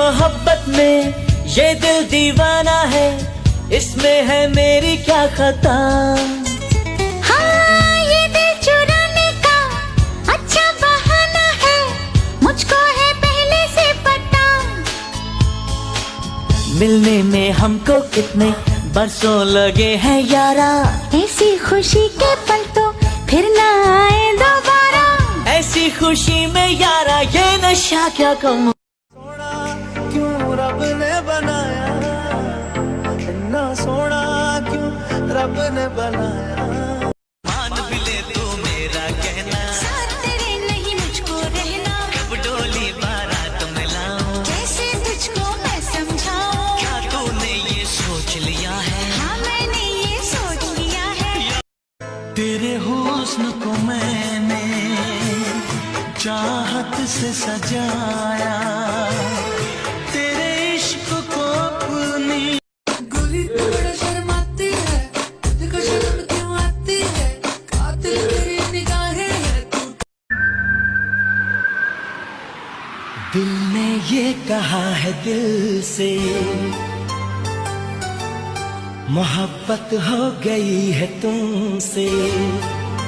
मोहब्बत में ये दिल दीवाना है, इसमें है मेरी क्या खता। हाँ, ये दिल चुराने का अच्छा बहाना है, मुझको है पहले से पता। मिलने में हमको कितने बरसों लगे हैं यारा, ऐसी खुशी के पल तो फिर ना आए दोबारा। ऐसी खुशी में यारा ये नशा क्या कम। सोना क्यों रब ने बनाया, इतना सोना क्यों रब ने बनाया। मान भी ले तू मेरा कहना, साथ तेरे नहीं मुझको रहना। कब डोली बारात में लाऊं, कैसे तुझको मैं समझाऊं। क्या तूने ये सोच लिया है। हाँ, मैंने ये सोच लिया है। तेरे हुस्न को मैंने चाहत से सजाया, तेरे इश्क को अपनी। गोरी तू बड़ा शर्माती है, देखो शर्म क्यों आती है, कातिल तेरी निगाहें है तू। दिल ने ये कहा है दिल से, मोहब्बत हो गई है तुमसे।